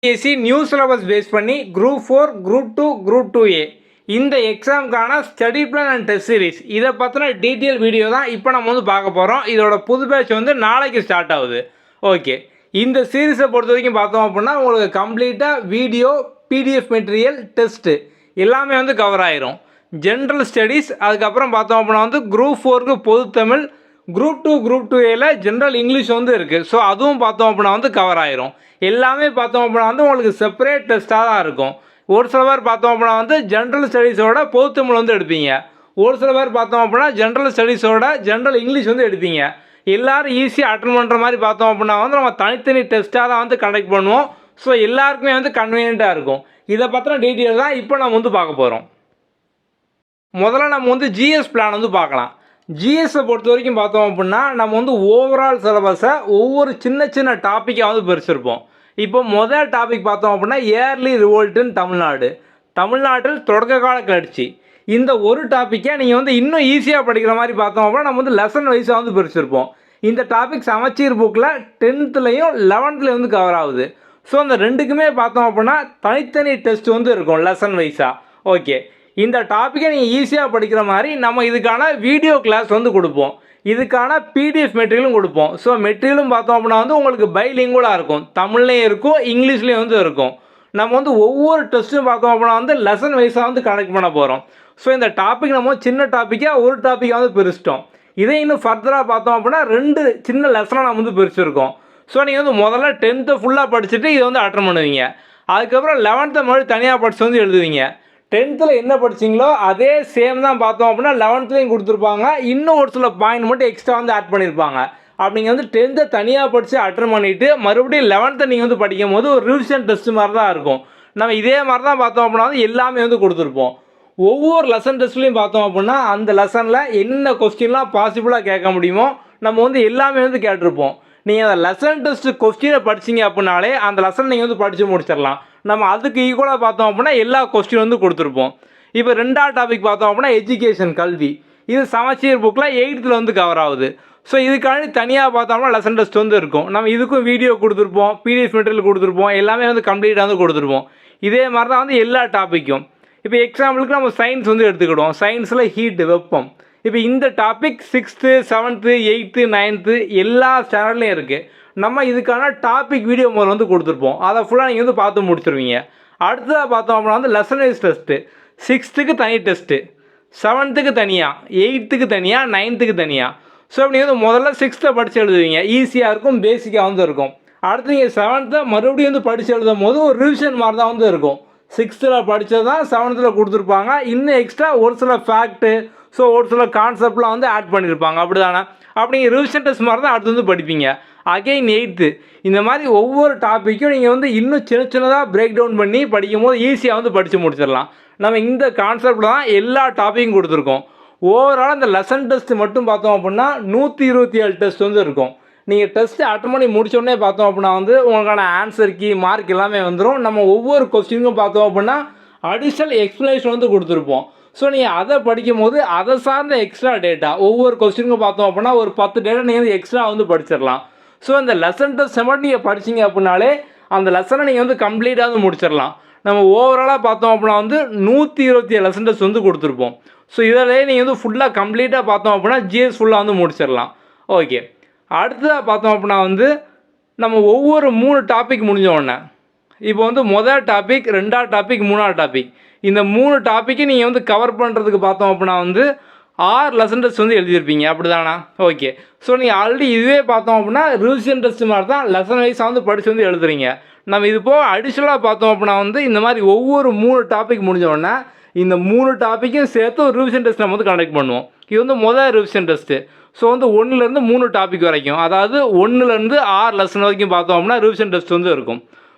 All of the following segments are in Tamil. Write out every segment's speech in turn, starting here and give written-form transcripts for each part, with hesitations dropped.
பிஎஸ்சி நியூ சிலபஸ் பேஸ் பண்ணி குரூப் 4 குரூப் 2 குரூப் 2A இந்த எக்ஸாமுக்கான study plan and test series இதை பற்றின டீட்டெயில் வீடியோ தான் இப்போ நம்ம வந்து பார்க்க போகிறோம். இதோட புது பேட்ச் வந்து நாளைக்கு ஸ்டார்ட் ஆகுது. ஓகே, இந்த சீரீஸை பொறுத்த வரைக்கும் பார்த்தோம் அப்படின்னா உங்களுக்கு கம்ப்ளீட்டாக வீடியோ, பிடிஎஃப் மெட்டீரியல், டெஸ்ட்டு எல்லாமே வந்து கவர் ஆயிரும். ஜென்ரல் ஸ்டடீஸ், அதுக்கப்புறம் பார்த்தோம் அப்படின்னா வந்து குரூப் 4க்கு பொது தமிழ், குரூப் 2 குரூப் 2Aல ஜென்ரல் இங்கிலீஷ் வந்து இருக்குது. ஸோ அதுவும் பார்த்தோம் அப்படின்னா வந்து கவர் ஆயிரும். எல்லாமே பார்த்தோம் அப்படின்னா வந்து உங்களுக்கு செப்பரேட் டெஸ்ட்டாக தான் இருக்கும். ஒரு சில பேர் பார்த்தோம் அப்படின்னா வந்து ஜென்ரல் ஸ்டடீஸோட பொது தமிழ் வந்து எடுப்பீங்க. ஒரு சில பேர் பார்த்தோம் அப்படின்னா ஜென்ரல் ஸ்டடீஸோட ஜென்ரல் இங்கிலீஷ் வந்து எடுப்பீங்க. எல்லோரும் ஈஸியாக அட்டன் பண்ணுற மாதிரி பார்த்தோம் அப்படின்னா வந்து நம்ம தனித்தனி டெஸ்ட்டாக தான் வந்து கண்டக்ட் பண்ணுவோம். ஸோ எல்லாருக்குமே வந்து கன்வீனியண்ட்டாக இருக்கும். இதை பற்றின டீட்டெயில் தான் இப்போ நம்ம வந்து பார்க்க போகிறோம். முதல்ல நம்ம வந்து ஜிஎஸ் பிளான் வந்து பார்க்கலாம். ஜிஎஸ்ஸை பொறுத்த வரைக்கும் பார்த்தோம் அப்படின்னா நம்ம வந்து ஓவரால் சிலபஸை ஒவ்வொரு சின்ன சின்ன டாப்பிக்காக வந்து பிரிச்சிருப்போம். இப்போ முதல் டாபிக் பார்த்தோம் அப்படின்னா ஏர்லி ரிவோல்ட் இன் தமிழ்நாடு, தமிழ்நாட்டில் தொடக்க கால கிளர்ச்சி. இந்த ஒரு டாப்பிக்கை நீங்கள் வந்து இன்னும் ஈஸியாக படிக்கிற மாதிரி பார்த்தோம் அப்படின்னா நம்ம வந்து லெசன் வைஸாக வந்து பிரிச்சிருப்போம். இந்த டாபிக் சமச்சீர் புக்கில் 10th-லையும் 11th-லையும் வந்து கவர் ஆகுது. ஸோ அந்த ரெண்டுக்குமே பார்த்தோம் அப்படின்னா தனித்தனி டெஸ்ட் வந்து இருக்கும் லெசன் வைஸாக. ஓகே, இந்த டாப்பிக்கை நீங்கள் ஈஸியாக படிக்கிற மாதிரி நம்ம இதுக்கான வீடியோ கிளாஸ் வந்து கொடுப்போம். இதுக்கான பிடிஎஃப் மெட்டீரியலும் கொடுப்போம். ஸோ மெட்டீரியலும் பார்த்தோம் அப்படின்னா வந்து உங்களுக்கு பைலிங்குவலாக இருக்கும். தமிழ்லேயும் இருக்கும், இங்கிலீஷ்லேயும் வந்து இருக்கும். நம்ம வந்து ஒவ்வொரு டெஸ்ட்டும் பார்த்தோம் அப்படின்னா வந்து லெசன் வைஸாக வந்து கனெக்ட் பண்ண போகிறோம். ஸோ இந்த டாபிக் நம்ம சின்ன டாப்பிக்காக ஒரு டாப்பிக்காக வந்து பிரிச்சிட்டோம். இதை இன்னும் ஃபர்தராக பார்த்தோம் அப்படின்னா 2 சின்ன லெசனாக நம்ம வந்து பிரிச்சிருக்கோம். ஸோ நீங்கள் வந்து முதல்ல 10th ஃபுல்லாக படிச்சுட்டு இதை வந்து அட்டன் பண்ணுவீங்க. அதுக்கப்புறம் 11th மறுபடியும் தனியாக படித்து வந்து எழுதுவீங்க. 10th என்ன படிச்சிங்களோ அதே சேம் தான் பார்த்தோம் அப்படின்னா 11th கொடுத்துருப்பாங்க. இன்னும் ஒரு சில பாயிண்ட் மட்டும் எக்ஸ்ட்ரா வந்து ஆட் பண்ணியிருப்பாங்க. அப்படிங்க வந்து 10th தனியாக படித்து அட்டன் பண்ணிவிட்டு மறுபடியும் 11th நீங்கள் வந்து படிக்கும் போது ஒரு ரிவிஷன் டெஸ்ட் மாதிரி தான் இருக்கும். நம்ம இதே மாதிரி தான் பார்த்தோம் அப்படின்னா வந்து எல்லாமே வந்து கொடுத்துருப்போம். ஒவ்வொரு லெசன் டெஸ்ட்லையும் பார்த்தோம் அப்படின்னா அந்த லெசனில் என்ன கொஸ்டின்லாம் பாசிபிளாக கேட்க முடியுமோ நம்ம வந்து எல்லாமே வந்து கேட்டிருப்போம். நீங்கள் அந்த லெசன் டெஸ்ட் கொஸ்டினை படிச்சிங்க அப்படின்னாலே அந்த லெசன் நீங்கள் வந்து படித்து முடிச்சிடலாம். நம்ம அதுக்கு ஈக்குவலாக பார்த்தோம் அப்படின்னா எல்லா கொஸ்டின் வந்து கொடுத்துருப்போம். இப்போ 2வது டாபிக் பார்த்தோம் அப்படின்னா எஜுகேஷன், கல்வி. இது சமச்சீர் புக்கில் 8th வந்து கவர் ஆகுது. ஸோ இதுக்காண்டி தனியாக பார்த்தோம்னா லெசன் டெஸ்ட் வந்து இருக்கும். நம்ம இதுக்கும் வீடியோ கொடுத்துருப்போம், பிடிஎஃப் மெட்டீரியல் கொடுத்துருப்போம், எல்லாமே வந்து கம்ப்ளீட்டாக வந்து கொடுத்துருப்போம். இதே மாதிரி தான் வந்து எல்லா டாப்பிக்கும். இப்போ எக்ஸாம்பிளுக்கு நம்ம சயின்ஸ் வந்து எடுத்துக்கிடுவோம். சயின்ஸில் ஹீட், வெப்பம். இப்போ இந்த topic 6th 7th 8th 9th எல்லா ஸ்டாண்டர்ட்லேயும் இருக்குது. நம்ம இதுக்கான டாபிக் வீடியோ முதல்ல வந்து கொடுத்துருப்போம். அதை ஃபுல்லாக நீங்கள் வந்து பார்த்து முடிச்சிருவீங்க. அடுத்ததாக பார்த்தோம் அப்படின்னா வந்து லெசன் வைஸ் டெஸ்ட்டு. 6th தனி டெஸ்ட்டு, 7th தனியாக, 8th தனியாக, 9th தனியாக. ஸோ அப்படி வந்து முதல்ல 6th படித்து எழுதுவீங்க. ஈஸியாக இருக்கும், பேசிக்காக வந்து இருக்கும். அடுத்து நீங்கள் 7th மறுபடியும் வந்து படித்து எழுதும் போது ஒரு ரிவிஷன் மாதிரி தான் வந்து இருக்கும். 6th படித்தது தான் 7th கொடுத்துருப்பாங்க. இன்னும் எக்ஸ்ட்ரா ஒரு சில ஃபேக்ட்டு, ஸோ ஒரு சில கான்செப்ட்லாம் வந்து ஆட் பண்ணியிருப்பாங்க. அப்படி தானே? அப்படிங்க ரிவிஷன் டெஸ்ட் மாதிரி தான் அடுத்து வந்து படிப்பீங்க. அகெயின் 8th இந்த மாதிரி ஒவ்வொரு டாப்பிக்கும் நீங்கள் வந்து இன்னும் சின்ன சின்னதாக பிரேக் டவுன் பண்ணி படிக்கும் போது ஈஸியாக வந்து படித்து முடிச்சிடலாம். நம்ம இந்த கான்செப்டில் தான் எல்லா டாப்பிக்கும் கொடுத்துருக்கோம். ஓவரால் இந்த லெசன் டெஸ்ட் மட்டும் பார்த்தோம் அப்படின்னா 127 டெஸ்ட் வந்து இருக்கும். நீங்கள் டெஸ்ட்டு அட்டன் பண்ணி முடிச்சோடனே பார்த்தோம் அப்படின்னா வந்து உங்களுக்கான ஆன்சர் கீ, மார்க் எல்லாமே வந்துடும். நம்ம ஒவ்வொரு கொஸ்டினுக்கும் பார்த்தோம் அப்படின்னா அடிஷ்னல் எக்ஸ்ப்ளனேஷன் வந்து கொடுத்துருப்போம். ஸோ நீங்கள் அதை படிக்கும் போது அதை சார்ந்த எக்ஸ்ட்ரா டேட்டா ஒவ்வொரு கொஸ்டினுக்கும் பார்த்தோம் அப்படின்னா ஒரு 10 டேட்டா நீங்கள் வந்து எக்ஸ்ட்ரா வந்து படிச்சிடலாம். ஸோ அந்த லெசன் டெஸ்ட் மட்டும் நீங்கள் படிச்சிங்க அப்படின்னாலே அந்த லெசனை நீங்கள் வந்து கம்ப்ளீட்டாக வந்து முடிச்சிடலாம். நம்ம ஓவராலாக பார்த்தோம் அப்படின்னா வந்து 127 லெசன் டெஸ்ட் வந்து கொடுத்துருப்போம். ஸோ இதிலே நீங்கள் வந்து ஃபுல்லாக கம்ப்ளீட்டாக பார்த்தோம் அப்படின்னா ஜிஎஸ் ஃபுல்லாக வந்து முடிச்சிடலாம். ஓகே, அடுத்ததாக பார்த்தோம் அப்படின்னா வந்து நம்ம ஒவ்வொரு 3 டாபிக் முடிஞ்ச உடனே இப்போ வந்து முதல் டாபிக், 2வது டாபிக், 3வது டாபிக் இந்த 3 டாப்பிக்கை நீங்கள் வந்து கவர் பண்ணுறதுக்கு பார்த்தோம் அப்படின்னா வந்து 6 லெசன் டெஸ்ட் வந்து எழுதியிருப்பீங்க. அப்படி தானா? ஓகே, ஸோ நீங்கள் ஆல்ரெடி இதுவே பார்த்தோம் அப்படின்னா ரிவிஷன் டெஸ்ட் மாதிரி தான் லெசன் வைஸாக வந்து படித்து வந்து எழுதுறீங்க. நம்ம இது போக அடிஷ்னலாக பார்த்தோம் அப்படின்னா வந்து இந்த மாதிரி ஒவ்வொரு 3 டாபிக் முடிஞ்ச உடனே இந்த 3 டாப்பிக்கும் சேர்த்து ஒரு ரிவிஷன் டெஸ்ட் நம்ம வந்து கண்டக்ட் பண்ணுவோம். இது வந்து முதல் ரிவிஷன் டெஸ்ட்டு. ஸோ வந்து 1லேருந்து 3 டாபிக் வரைக்கும், அதாவது 1லேருந்து 6 லெசன் வரைக்கும் பார்த்தோம் அப்படின்னா ரிவிஷன் டெஸ்ட் வந்து இருக்கும்.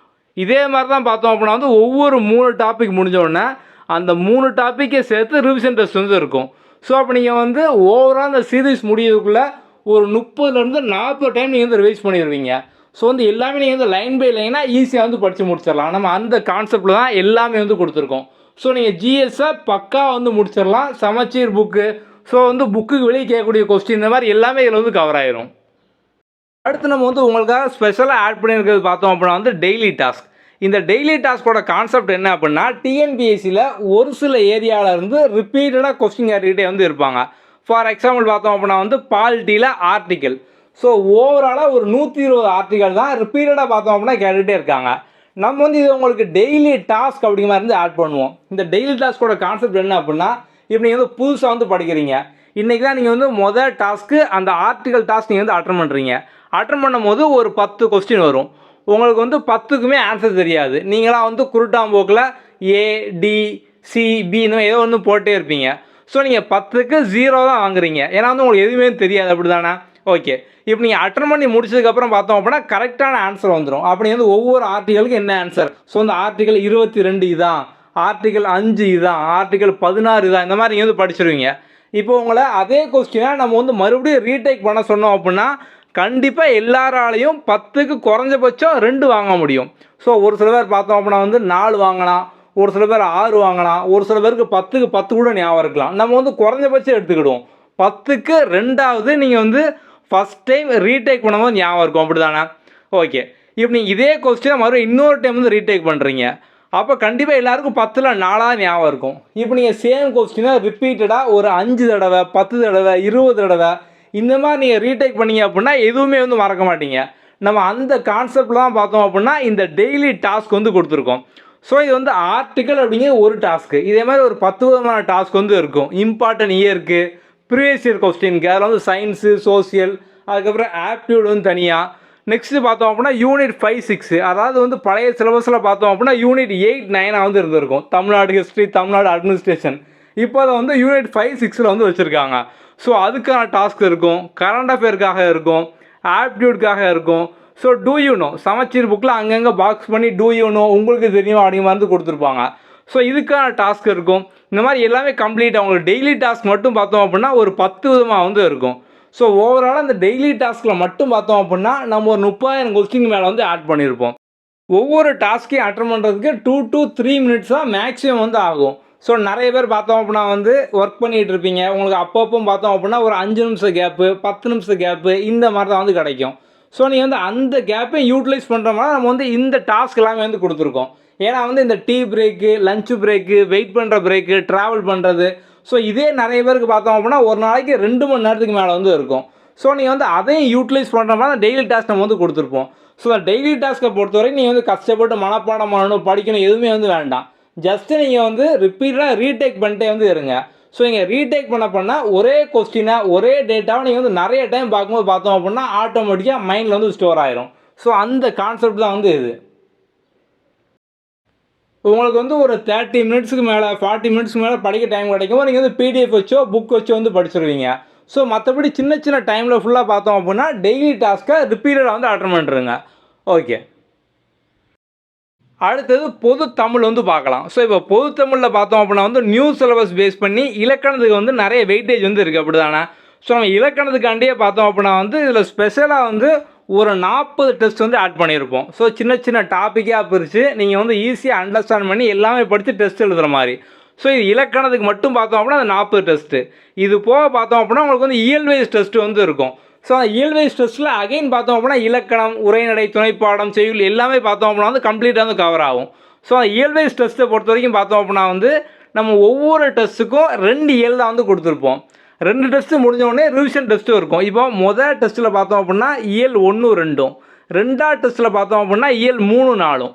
இதே மாதிரி தான் பார்த்தோம் அப்படின்னா வந்து ஒவ்வொரு 3 டாபிக் முடிஞ்ச உடனே அந்த 3 டாப்பிக்கை சேர்த்து ரிவிஷன் டெஸ்ட் வந்து இருக்கும். ஸோ அப்போ நீங்கள் வந்து ஓவரால் அந்த சீரீஸ் முடியறதுக்குள்ளே ஒரு 30லேருந்து 40 டைம் நீங்கள் வந்து ரிவைஸ் பண்ணிடுவீங்க. ஸோ வந்து எல்லாமே நீங்கள் வந்து லைன் பை லைனாக ஈஸியாக வந்து படித்து முடிச்சிடலாம். நம்ம அந்த கான்செப்டில் தான் எல்லாமே வந்து கொடுத்துருக்கோம். ஸோ நீங்கள் ஜிஎஸ்ஸை பக்கா வந்து முடிச்சிடலாம். சமச்சீர் புக்கு, ஸோ வந்து புக்குக்கு வெளியே கேட்கக்கூடிய கொஸ்டின் இந்த மாதிரி எல்லாமே இதில் வந்து கவர் ஆயிரும். அடுத்து நம்ம வந்து உங்களுக்காக ஸ்பெஷலாக ஆட் பண்ணியிருக்கிறது பார்த்தோம் அப்படின்னா வந்து டெய்லி டாஸ்க். இந்த டெய்லி டாஸ்கோட கான்செப்ட் என்ன அப்படின்னா டிஎன்பிஎஸ்சியில் ஒரு சில ஏரியாவில் இருந்து ரிப்பீட்டடாக கொஸ்டின் கேட்டுக்கிட்டே வந்து இருப்பாங்க. ஃபார் எக்ஸாம்பிள் பார்த்தோம் அப்படின்னா வந்து பாலிட்டியில் ஆர்டிக்கல். ஸோ ஓவராலாக ஒரு 120 ஆர்டிக்கல் தான் ரிப்பீட்டடாக பார்த்தோம் அப்படின்னா கேட்டுகிட்டே இருக்காங்க. நம்ம வந்து இது உங்களுக்கு டெய்லி டாஸ்க் அப்படிங்கிற மாதிரி ஆட் பண்ணுவோம். இந்த டெய்லி டாஸ்கோட கான்செப்ட் என்ன அப்படின்னா, இப்போ நீங்கள் வந்து புதுசாக வந்து படிக்கிறீங்க. இன்றைக்கி தான் நீங்கள் வந்து மொதல் டாஸ்க்கு அந்த ஆர்டிக்கல் டாஸ்க் நீங்கள் வந்து அட்டன் பண்ணுறீங்க. அட்டன் பண்ணும்போது ஒரு 10 கொஸ்டின் வரும். உங்களுக்கு வந்து 10க்குமே ஆன்சர் தெரியாது. நீங்களாம் வந்து குருட்டாம்போக்கில் ஏ, டி, சி, பின்னு ஏதோ ஒன்று போட்டே இருப்பீங்க. ஸோ நீங்கள் 10க்கு 0 தான் வாங்குறீங்க. ஏன்னா வந்து உங்களுக்கு எதுவுமே தெரியாது, அப்படி தானே? ஓகே, இப்போ நீங்கள் அட்டன் பண்ணி முடிச்சதுக்கப்புறம் பார்த்தோம் அப்படின்னா கரெக்டான ஆன்சர் வந்துடும். அப்படி வந்து ஒவ்வொரு ஆர்டிக்கலுக்கு என்ன ஆன்சர், ஸோ இந்த ஆர்டிக்கல் 22 இதான், ஆர்டிக்கல் 5 இதான், ஆர்டிக்கல் 16 இதான், இந்த மாதிரி நீங்கள் வந்து படிச்சிருவீங்க. இப்போ உங்களை அதே கொஸ்டினை நம்ம வந்து மறுபடியும் ரீடேக் பண்ண சொன்னோம் அப்படின்னா கண்டிப்பாக எல்லாராலையும் 10க்கு குறைஞ்சபட்சம் 2 வாங்க முடியும். ஸோ ஒரு சில பேர் பார்த்தோம் அப்படின்னா வந்து 4 வாங்கலாம், ஒரு சில பேர் 6 வாங்கலாம், ஒரு சில பேருக்கு 10க்கு 10 கூட ஞாபகம் இருக்கலாம். நம்ம வந்து குறைஞ்சபட்சம் எடுத்துக்கிடுவோம். 10க்கு 2வது நீங்கள் வந்து ஃபஸ்ட் டைம் ரீடேக் பண்ணும்போது ஞாபகம் இருக்கும், அப்படி தானே? ஓகே, இப்போ நீங்கள் இதே கொஸ்டினை மறுபடியும் இன்னொரு டைம் வந்து ரீடேக் பண்ணுறீங்க. அப்போ கண்டிப்பாக எல்லாருக்கும் 10ல் 4 ஞாபகம் இருக்கும். இப்போ நீங்கள் சேம் கொஸ்டினை ரிப்பீட்டடாக ஒரு 5 தடவை, 10 தடவை, 20 தடவை இந்த மாதிரி நீங்கள் ரீடேக் பண்ணீங்க அப்படின்னா எதுவுமே வந்து மறக்க மாட்டீங்க. நம்ம அந்த கான்செப்டில் தான் பார்த்தோம் அப்படின்னா இந்த டெய்லி டாஸ்க் வந்து கொடுத்துருக்கோம். ஸோ இது வந்து ஆர்டிக்கல் அப்படிங்கிற ஒரு டாஸ்க்கு. இதே மாதிரி ஒரு 10 விதமான டாஸ்க் வந்து இருக்கும். இம்பார்ட்டன்ட் இயருக்கு, ப்ரீவியஸ் இயர் கொஸ்டினுக்கு, அதில் வந்து சயின்ஸு, சோசியல், அதுக்கப்புறம் ஆப்டியூட் வந்து தனியாக. நெக்ஸ்ட்டு பார்த்தோம் அப்படின்னா யூனிட் 5, 6, அதாவது வந்து பழைய சிலபஸில் பார்த்தோம் அப்படின்னா யூனிட் 8, 9 வந்து இருந்திருக்கும். Tamil Nadu history, Tamil Nadu administration. இப்போ அதை வந்து யூனிட் 5, 6 வந்து வச்சுருக்காங்க. ஸோ அதுக்கான டாஸ்க் இருக்கும், கரண்ட் அஃபேருக்காக இருக்கும், ஆப்டியூட்காக இருக்கும். ஸோ டூ யூ நோ, சமச்சீர் புக்கில் அங்கங்கே பாக்ஸ் பண்ணி டூ யூ நோ, உங்களுக்கு தெரியும் அப்படிங்கிற மாதிரி கொடுத்துருப்பாங்க. ஸோ இதுக்கான டாஸ்க் இருக்கும். இந்த மாதிரி எல்லாமே கம்ப்ளீட். அவங்களுக்கு டெய்லி டாஸ்க் மட்டும் பார்த்தோம் அப்படின்னா ஒரு 10 விதமாக வந்து இருக்கும். ஸோ ஓவராலாக இந்த டெய்லி டாஸ்கில் மட்டும் பார்த்தோம் அப்படின்னா நம்ம ஒரு 30,000 கொஸ்டின் மேலே வந்து ஆட் பண்ணியிருப்போம். ஒவ்வொரு டாஸ்க்கையும் அட்டன் பண்ணுறதுக்கு 2 to 3 மினிட்ஸ் தான் மேக்ஸிமம் வந்து ஆகும். ஸோ நிறைய பேர் பார்த்தோம் அப்படின்னா வந்து ஒர்க் பண்ணிகிட்டு இருப்பீங்க. உங்களுக்கு அப்பப்போ பார்த்தோம் அப்படின்னா ஒரு 5 நிமிஷம் கேப்பு, 10 நிமிஷம் கேப்பு, இந்த மாதிரி தான் வந்து கிடைக்கும். ஸோ நீங்கள் வந்து அந்த கேப்பை யூட்டிலைஸ் பண்ணுற மாதிரி நம்ம வந்து இந்த டாஸ்க் எல்லாமே வந்து கொடுத்துருக்கோம். ஏன்னா வந்து இந்த tea break, lunch break, wait பண்ணுற பிரேக்கு, ட்ராவல் பண்ணுறது, ஸோ இதே நிறைய பேருக்கு பார்த்தோம் அப்படின்னா ஒரு நாளைக்கு 2 மணி நேரத்துக்கு மேலே வந்து இருக்கும். ஸோ நீங்கள் வந்து அதையும் யூட்டிலைஸ் பண்ணுற மாதிரி டெய்லி டாஸ்க் நம்ம வந்து கொடுத்துருப்போம். ஸோ அந்த டெய்லி டாஸ்க்கை பொறுத்தவரைக்கும் நீங்கள் வந்து கஷ்டப்பட்டு மனப்பாடம் பண்ணணும், படிக்கணும் எதுவுமே வந்து வேண்டாம். ஜஸ்ட்டு நீங்கள் வந்து ரிப்பீட்டாக ரீடேக் பண்ணிட்டே வந்து இருங்க. ஸோ நீங்கள் ரீடேக் பண்ண ஒரே கொஸ்டினை, ஒரே டேட்டாவை நீங்கள் வந்து நிறைய டைம் பார்க்கும்போது பார்த்தோம் அப்படின்னா ஆட்டோமேட்டிக்காக மைண்டில் வந்து ஸ்டோர் ஆயிரும். ஸோ அந்த கான்செப்ட் தான் வந்து இது. உங்களுக்கு வந்து ஒரு 30 மினிட்ஸுக்கு மேலே, 40 மினிட்ஸ்க்கு மேலே படிக்க டைம் கிடைக்கும். நீங்கள் வந்து பிடிஎஃப் வச்சோ புக் வச்சோ வந்து படிச்சிருவீங்க. ஸோ மற்றபடி சின்ன சின்ன டைமில் ஃபுல்லாக பார்த்தோம் அப்படின்னா டெய்லி டாஸ்க்கை ரிப்பீட்டடாக வந்து அட்டன் பண்ணுறேங்க. ஓகே, அடுத்தது பொது தமிழ் வந்து பார்க்கலாம். ஸோ இப்போ பொது தமிழில் பார்த்தோம் அப்படின்னா வந்து நியூ சிலபஸ் பேஸ் பண்ணி இலக்கணத்துக்கு வந்து நிறைய வெயிட்டேஜ் வந்து இருக்குது, அப்படி தானே? ஸோ நம்ம இலக்கணத்துக்காண்டியே பார்த்தோம் அப்படின்னா வந்து இதில் ஸ்பெஷலாக வந்து ஒரு 40 டெஸ்ட் வந்து ஆட் பண்ணியிருப்போம். ஸோ சின்ன சின்ன டாப்பிக்காக பிரித்து நீங்கள் வந்து ஈஸியாக அண்டர்ஸ்டாண்ட் பண்ணி எல்லாமே படித்து டெஸ்ட் எழுதுகிற மாதிரி. ஸோ இது இலக்கணத்துக்கு மட்டும் பார்த்தோம் அப்படின்னா அந்த 40 டெஸ்ட்டு. இது போக பார்த்தோம் அப்படின்னா உங்களுக்கு வந்து இயல்வைஸ் டெஸ்ட்டு வந்து இருக்கும். ஸோ அந்த இயல்வைஸ் டெஸ்ட்டில் அகைன் பார்த்தோம் அப்படின்னா இலக்கணம், உரைநடை, துணைப்பாடம், செய்யுள் எல்லாமே பார்த்தோம் அப்படின்னா வந்து கம்ப்ளீட்டாக வந்து கவர் ஆகும். ஸோ அந்த இயல்வைஸ் டெஸ்ட்டை பொறுத்த வரைக்கும் பார்த்தோம் அப்படின்னா வந்து நம்ம ஒவ்வொரு டெஸ்ட்டுக்கும் 2 இயல் தான் வந்து கொடுத்துருப்போம். 2 டெஸ்ட்டு முடிஞ்சோடனே ரிவிஷன் டெஸ்ட்டும் இருக்கும். இப்போ முதல் டெஸ்ட்டில் பார்த்தோம் அப்படின்னா இயல் 1, 2, 2வது டெஸ்ட்டில் பார்த்தோம் அப்படின்னா இயல் 3, 4,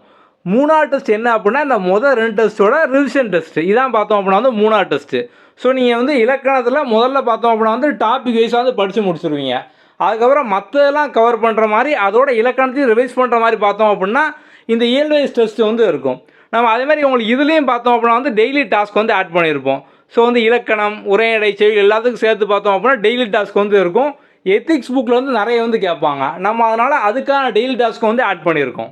3வது டெஸ்ட் என்ன அப்படின்னா இந்த முதல் 2 டெஸ்ட்டோட ரிவிஷன் டெஸ்ட்டு இதான் பார்த்தோம் அப்படின்னா வந்து 3வது டெஸ்ட்டு. ஸோ நீங்கள் வந்து இலக்கணத்தில் முதல்ல பார்த்தோம் அப்படின்னா வந்து டாபிக் வைஸாக வந்து படித்து முடிச்சுருவீங்க. அதுக்கப்புறம் மற்றதெல்லாம் கவர் பண்ணுற மாதிரி அதோட இலக்கணத்தையும் ரிவைஸ் பண்ணுற மாதிரி பார்த்தோம் அப்படின்னா இந்த இயல்வைஸ் டெஸ்ட்டு வந்து இருக்கும். நம்ம அதே மாதிரி உங்களுக்கு இதுலேயும் பார்த்தோம் அப்படின்னா வந்து டெய்லி டாஸ்க் வந்து ஆட் பண்ணியிருப்போம். ஸோ வந்து இலக்கணம், உரைநடை, செய்யுள் எல்லாத்துக்கும் சேர்த்து பார்த்தோம் அப்படின்னா டெய்லி டாஸ்க் வந்து இருக்கும். எத்திக்ஸ் புக்கில் வந்து நிறைய வந்து கேட்பாங்க. நம்ம அதனால் அதுக்கான டெய்லி டாஸ்க் வந்து ஆட் பண்ணியிருக்கோம்.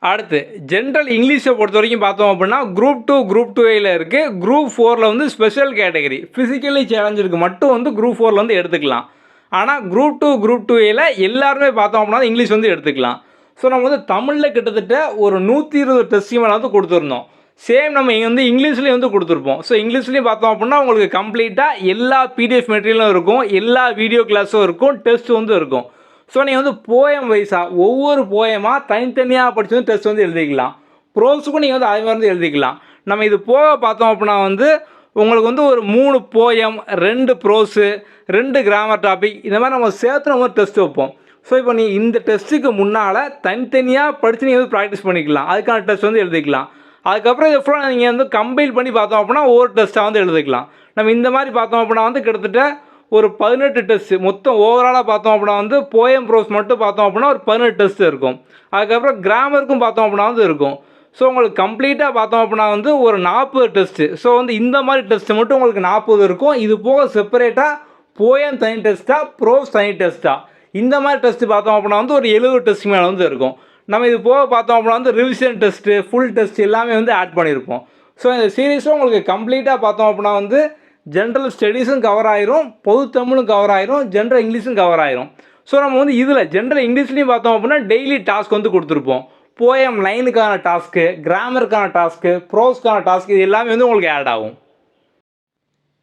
அடுத்து ஜென்ரல் இங்கிலீஷை பொறுத்த வரைக்கும் பார்த்தோம் அப்படின்னா குரூப் 2, குரூப் 2A இருக்குது. குரூப் 4 வந்து ஸ்பெஷல் கேட்டகரி ஃபிசிக்கலி சேலஞ்சிற்கு மட்டும் வந்து குரூப் 4 வந்து எடுத்துக்கலாம். ஆனால் குரூப் 2, குரூப் 2A எல்லாருமே பார்த்தோம் அப்படின்னா இங்கிலீஷ் வந்து எடுத்துக்கலாம். ஸோ நம்ம வந்து தமிழில் கிட்டத்தட்ட ஒரு 120 டெஸ்ட் மேலே வந்து கொடுத்துருந்தோம். சேம் நம்ம இங்கே வந்து இங்கிலீஷ்லேயும் வந்து கொடுத்துருப்போம். ஸோ இங்கிலீஷ்லேயும் பார்த்தோம் அப்படின்னா உங்களுக்கு கம்ப்ளீட்டாக எல்லா பிடிஎஃப் மெட்டீரியலும் இருக்கும், எல்லா வீடியோ கிளாஸும் இருக்கும், டெஸ்ட் வந்து இருக்கும். ஸோ நீங்கள் வந்து போயம் வைஸாக ஒவ்வொரு போயமாக தனித்தனியாக படித்து வந்து டெஸ்ட் வந்து எழுதிக்கலாம். ப்ரோஸுக்கும் நீங்கள் வந்து அதே மாதிரி வந்து எழுதிக்கலாம். நம்ம இது போக பார்த்தோம் அப்படின்னா வந்து உங்களுக்கு வந்து ஒரு 3 போயம், 2 ப்ரோஸு, 2 கிராமர் டாபிக் இந்த மாதிரி நம்ம சேர்த்து நம்ம டெஸ்ட் வைப்போம். ஸோ இப்போ நீ இந்த டெஸ்ட்டுக்கு முன்னால் தனித்தனியாக படித்து நீங்கள் வந்து ப்ராக்டிஸ் பண்ணிக்கலாம். அதுக்கான டெஸ்ட் வந்து எழுதிக்கலாம். அதுக்கப்புறம் இதை ஃபுல்லாக நீங்கள் வந்து கம்பைல் பண்ணி பார்த்தோம் அப்படின்னா ஒவ்வொரு டெஸ்ட்டாக வந்து எழுதிக்கலாம். நம்ம இந்த மாதிரி பார்த்தோம் அப்படின்னா வந்து கிட்டத்தட்ட ஒரு 18 டெஸ்ட்டு மொத்தம் ஓவராலாக பார்த்தோம் அப்படின்னா வந்து போயம் ப்ரோஸ் மட்டும் பார்த்தோம் அப்படின்னா ஒரு 18 டெஸ்ட் இருக்கும். அதுக்கப்புறம் கிராமருக்கும் பார்த்தோம் அப்படின்னா வந்து இருக்கும். ஸோ உங்களுக்கு கம்ப்ளீட்டாக பார்த்தோம் அப்படின்னா வந்து ஒரு 40 டெஸ்ட்டு. ஸோ வந்து இந்த மாதிரி டெஸ்ட்டு மட்டும் உங்களுக்கு 40 இருக்கும். இது போக செப்பரேட்டாக போயம் தனி டெஸ்ட்டாக, ப்ரோஸ் தனி டெஸ்ட்டாக இந்த மாதிரி டெஸ்ட்டு பார்த்தோம் அப்படின்னா வந்து ஒரு 70 டெஸ்ட் மேலே வந்து இருக்கும். நம்ம இது போக பார்த்தோம் அப்படின்னா வந்து ரிவிஷன் டெஸ்ட்டு, ஃபுல் டெஸ்ட் எல்லாமே வந்து ஆட் பண்ணியிருப்போம். ஸோ இந்த சீரீஸில் உங்களுக்கு கம்ப்ளீட்டாக பார்த்தோம் அப்படின்னா வந்து ஜென்ரல் ஸ்டடீஸும் கவர் ஆயிரும், பொது தமிழும் கவர் ஆயிரும், ஜென்ரல் இங்கிலீஷும் கவர் ஆயிரும். ஸோ நம்ம வந்து இதில் ஜென்ரல் இங்கிலீஷ்லேயும் பார்த்தோம் அப்படின்னா டெய்லி டாஸ்க் வந்து கொடுத்துருப்போம். போயம் லைனுக்கான டாஸ்க்கு, கிராமருக்கான டாஸ்க்கு, ப்ரோஸ்க்கான டாஸ்க் இது எல்லாமே வந்து உங்களுக்கு ஆட் ஆகும்.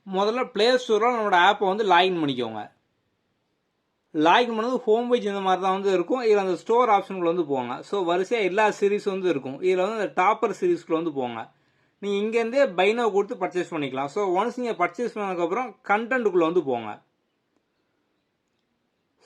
முதல்ல ப்ளே ஸ்டோரில் நம்மளோட ஆப்பை வந்து லாகின் பண்ணிக்கோங்க. லாகின் பண்ணது ஹோம் பேஜ் இந்த மாதிரி தான் வந்து இருக்கும். இதில் அந்த ஸ்டோர் ஆப்ஷனுக்குள்ள வந்து போங்க. ஸோ வரிசையாக எல்லா சீரீஸும் வந்து இருக்கும். இதில் வந்து இந்த டாப்பர் சீரீஸ்க்குள்ள வந்து போங்க. நீங்கள் இங்கேருந்தே பைனோ கொடுத்து பர்ச்சேஸ் பண்ணிக்கலாம். ஸோ ஒன்ஸ் நீங்கள் பர்ச்சேஸ் பண்ணதுக்கப்புறம் கண்டென்ட்டுக்குள்ளே வந்து போங்க.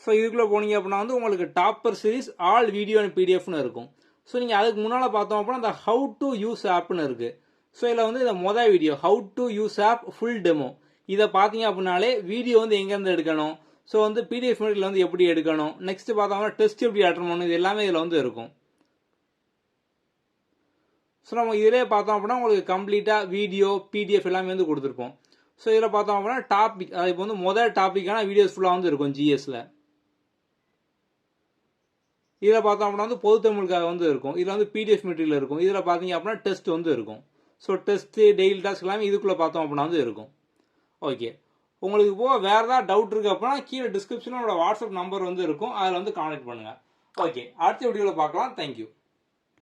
ஸோ இதுக்குள்ளே போனீங்க அப்படின்னா வந்து உங்களுக்கு topper series all video and பிடிஎஃப்னு இருக்கும். ஸோ நீங்கள் அதுக்கு முன்னால் பார்த்தோம் அப்படின்னா அந்த ஹவு டு யூஸ் ஆப்னு இருக்குது. ஸோ இதில் வந்து இந்த மொதல் video how to use app full demo இதை பார்த்தீங்க அப்படின்னாலே வீடியோ வந்து எங்கேருந்து எடுக்கணும், ஸோ வந்து பிடிஎஃப் மீடியில் வந்து எப்படி எடுக்கணும், நெக்ஸ்ட் பார்த்தோம்னா டெஸ்ட் எப்படி அட்டன் பண்ணணும், இது எல்லாமே இதில் வந்து இருக்கும். ஸோ நம்ம இதிலே பார்த்தோம் அப்படின்னா உங்களுக்கு கம்ப்ளீட்டாக வீடியோ பிடிஎஃப் எல்லாமே வந்து கொடுத்துருப்போம். ஸோ இதில் பார்த்தோம் அப்படின்னா டாபிக் அது இப்போ வந்து முதல் டாப்பிக்கான வீடியோஸ் ஃபுல்லாக வந்து இருக்கும் ஜிஎஸ்ல. இதில் பார்த்தோம் அப்படின்னா வந்து பொது தமிழுக்காக வந்து இருக்கும். இதில் வந்து பிடிஎஃப் மெட்டீரியல் இருக்கும். இதில் பார்த்தீங்க அப்படின்னா டெஸ்ட் வந்து இருக்கும். ஸோ டெஸ்ட்டு டெய்லி டாஸ்க் எல்லாமே இதுக்குள்ளே பார்த்தோம் அப்படின்னா வந்து இருக்கும். ஓகே, உங்களுக்கு போக வேறு ஏதாவது டவுட் இருக்குது அப்படின்னா கீழே டிஸ்கிரிப்ஷனில் என்னோட வாட்ஸ்அப் நம்பர் வந்து இருக்கும். அதில் வந்து கான்டாக்ட் பண்ணுங்கள். ஓகே, அடுத்த வீடியோவில் பார்க்கலாம். தேங்க்யூ.